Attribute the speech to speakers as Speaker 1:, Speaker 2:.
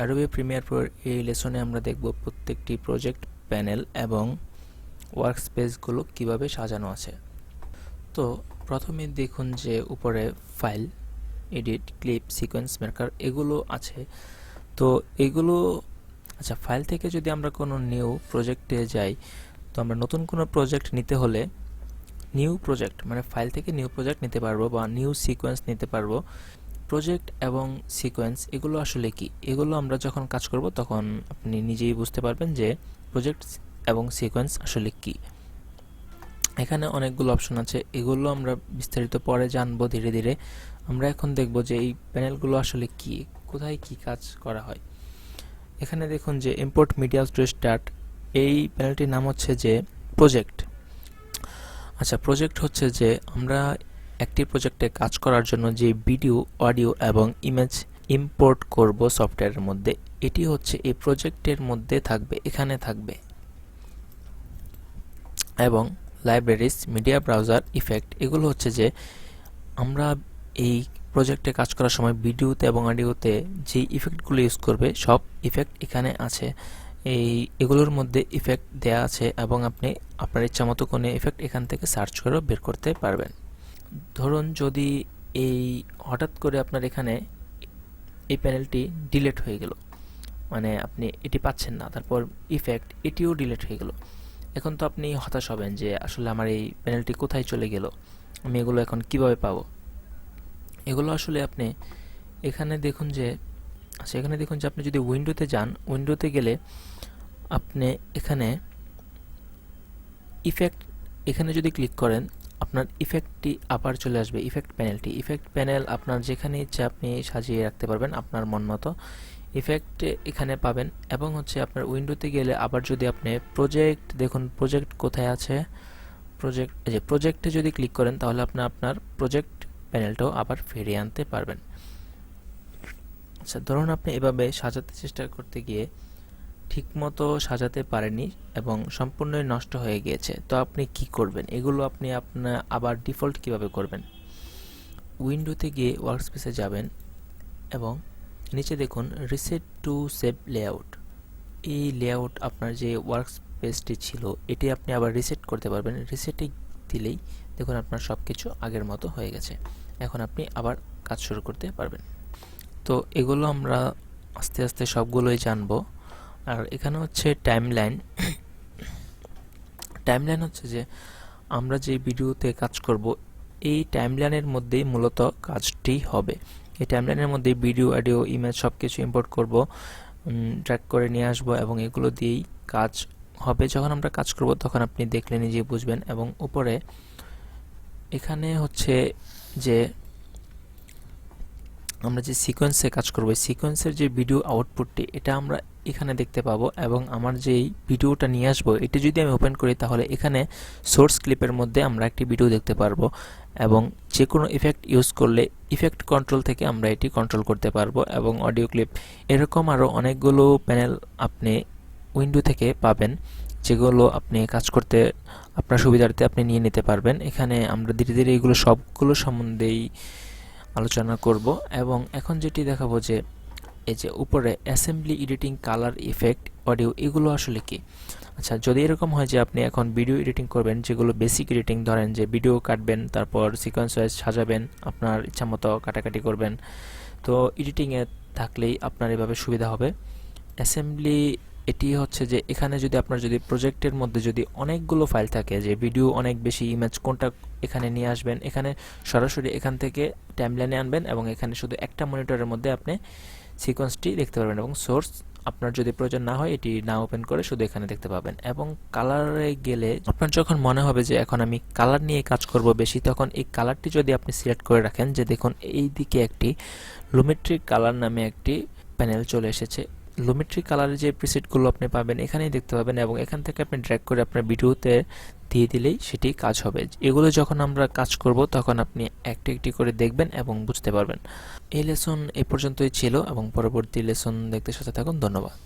Speaker 1: Adobe premier প্রোর এই লেসনে আমরা দেখব প্রত্যেকটি প্রজেক্ট প্যানেল এবং ওয়ার্কস্পেসগুলো কিভাবে সাজানো আছে। তো প্রথমে দেখুন যে উপরে file, edit, clip, sequence maker এগুলো আছে। তো এগুলো ফাইল থেকে যদি আমরা কোনো নিউ প্রজেক্টে যাই, তো আমরা নতুন কোনো প্রজেক্ট নিতে হলে নিউ প্রজেক্ট মানে ফাইল থেকে নিউ প্রজেক্ট নিতে পারবো বা নিউ সিকোয়েন্স নিতে পারবো। প্রজেক্ট এবং সিকোয়েন্স এগুলো আসলে কি, এগুলো আমরা যখন কাজ করব তখন আপনি নিজেই বুঝতে পারবেন যে প্রজেক্ট এবং সিকোয়েন্স আসলে কি। এখানে অনেকগুলো অপশন আছে, এগুলো আমরা বিস্তারিত পরে জানবো ধীরে ধীরে। আমরা এখন দেখব যে এই প্যানেলগুলো আসলে কি, কোথায় কি কাজ করা হয়। এখানে দেখুন যে ইম্পোর্ট মিডিয়া টু স্টার্ট, এই প্যানেলটির নাম হচ্ছে যে প্রজেক্ট। প্রজেক্ট হচ্ছে যে আমরা একটি প্রজেক্টে কাজ করার জন্য যে ভিডিও, অডিও এবং ইমেজ ইম্পোর্ট করব সফটওয়্যারের মধ্যে, এটি হচ্ছে এই প্রজেক্টের মধ্যে থাকবে, এখানে থাকবে। এবং লাইব্রেরিজ, মিডিয়া ব্রাউজার, ইফেক্ট এগুলো হচ্ছে যে আমরা এই প্রজেক্টে কাজ করার সময় ভিডিওতে এবং অডিওতে যে ইফেক্টগুলো ইউজ করবে সব ইফেক্ট এখানে আছে। এগুলোর মধ্যে ইফেক্ট দেয়া আছে এবং আপনি আপনার ইচ্ছা মতো কোনো ইফেক্ট এখান থেকে সার্চ করে বের করতে পারবেন। ধরুন যদি এই হঠাৎ করে আপনার এখানে এই প্যানেলটি ডিলিট হয়ে গেল, মানে আপনি এটি পাচ্ছেন না, তারপর ইফেক্ট এটিও ডিলিট হয়ে গেল, এখন তো আপনি হতাশ হবেন যে আসলে আমার এই প্যানেলটি কোথায় চলে গেল, আমি এগুলো এখন কিভাবে পাবো। এগুলো আসলে আপনি এখানে দেখুন যে আপনি যদি উইন্ডোতে যান, উইন্ডোতে গেলে আপনি এখানে ইফেক্ট, এখানে যদি ক্লিক করেন আপনার ইফেক্টটি আবার চলে আসবে, ইফেক্ট প্যানেল আপনার যেখানে ইচ্ছা আপনি সাজিয়ে রাখতে পারবেন আপনার মন মতো ইফেক্ট এখানে পাবেন। এবং হচ্ছে আপনার উইন্ডোতে গেলে আবার যদি আপনি প্রজেক্ট, দেখুন প্রজেক্ট কোথায় আছে, প্রজেক্টে যদি ক্লিক করেন তাহলে আপনার প্রজেক্ট প্যানেলটাও আবার ফিরিয়ে আনতে পারবেন। ধরুন আপনি এভাবে সাজাতে চেষ্টা করতে গিয়ে ঠিকমতো সাজাতে পারেননি এবং সম্পূর্ণ নষ্ট হয়ে গিয়েছে, তো আপনি কি করবেন, এগুলো আপনি আপনার আবার ডিফল্ট কিভাবে করবেন। উইন্ডোতে গিয়ে ওয়ার্কস্পেসে যাবেন এবং নিচে দেখুন রিসেট টু সেভ লেআউট, এই লেআউট আপনার যে ওয়ার্কস্পেসটি ছিল এটি আপনি আবার রিসেট করতে পারবেন। রিসেটে দিলেই দেখুন আপনার সব কিছু আগের মতো হয়ে গেছে, এখন আপনি আবার কাজ শুরু করতে পারবেন। তো এগুলো আমরা আস্তে আস্তে সবগুলোই জানবো। আর এখানে হচ্ছে টাইমলাইন হচ্ছে যে আমরা যে ভিডিওতে কাজ করব এই টাইমলাইনের মধ্যেই মূলত কাজটি হবে। এই টাইমলাইনের মধ্যে ভিডিও, অডিও, ইমেজ সব কিছু ইম্পোর্ট করব, ড্র্যাগ করে নিয়ে আসব এবং এগুলো দিয়েই কাজ হবে। যখন আমরা কাজ করব তখন আপনি দেখলে নিজেই বুঝবেন। এবং উপরে এখানে হচ্ছে যে আমরা যে সিকোয়েন্সে কাজ করব, সিকোয়েন্সের যে ভিডিও আউটপুটটি এটা আমরা এখানে দেখতে পাবো। এবং আমার যেই ভিডিওটা নিয়ে আসবো এটি যদি আমি ওপেন করি তাহলে এখানে সোর্স ক্লিপের মধ্যে আমরা একটি ভিডিও দেখতে পারবো এবং যে কোনো ইফেক্ট ইউজ করলে ইফেক্ট কন্ট্রোল থেকে আমরা এটি কন্ট্রোল করতে পারবো। এবং অডিও ক্লিপ এরকম আরও অনেকগুলো প্যানেল আপনি উইন্ডো থেকে পাবেন, যেগুলো আপনি কাজ করতে আপনার সুবিধার্থে আপনি নিয়ে নিতে পারবেন। এখানে আমরা ধীরে ধীরে এগুলো সবগুলো সম্বন্ধেই আলোচনা করব। এবং এখন যেটি দেখাবো যে এই যে উপরে assembly, editing, colour, effect, audio এগুলো আসলে কি। যদি এরকম হয় যে আপনি এখন ভিডিও এডিটিং করবেন, যেগুলো বেসিক এডিটিং, ধরেন যে ভিডিও কাটবেন তারপর সিকোয়েন্স ওয়াইজ সাজাবেন, আপনার ইচ্ছা মতো কাটাকাটি করবেন, তো এডিটিংয়ে থাকলেই আপনার এভাবে সুবিধা হবে। অ্যাসেম্বলি এটি হচ্ছে যে এখানে যদি আপনার প্রজেক্টের মধ্যে যদি অনেকগুলো ফাইল থাকে, যে ভিডিও অনেক বেশি, ইমেজ কোনটা এখানে নিয়ে আসবেন, এখানে সরাসরি এখান থেকে টাইমলাইনে আনবেন এবং এখানে শুধু একটা মনিটরের মধ্যে আপনি সিকোয়েন্সটি দেখতে পারবেন এবং সোর্স আপনার যদি প্রয়োজন না হয় এটি না ওপেন করে শুধু এখানে দেখতে পাবেন। এবং কালারে গেলে আপনার যখন মনে হবে যে এখন আমি কালার নিয়ে কাজ করব বেশি, তখন এই কালারটি যদি আপনি সিলেক্ট করে রাখেন, যে দেখুন এই দিকে একটি লুমেট্রিক কালার নামে একটি প্যানেল চলে এসেছে। লুমেট্রিক কালারের যে প্রিসেটগুলো আপনি পাবেন এখানেই দেখতে পাবেন এবং এখান থেকে আপনি ড্র্যাগ করে আপনার ভিডিওতে দিয়ে দিলেই সেটি কাজ হবে। এগুলো যখন আমরা কাজ করব তখন আপনি একটি একটি করে দেখবেন এবং বুঝতে পারবেন। এই লেসন এ পর্যন্তই ছিল এবং পরবর্তী লেসন দেখতে সাথে থাকুন। ধন্যবাদ।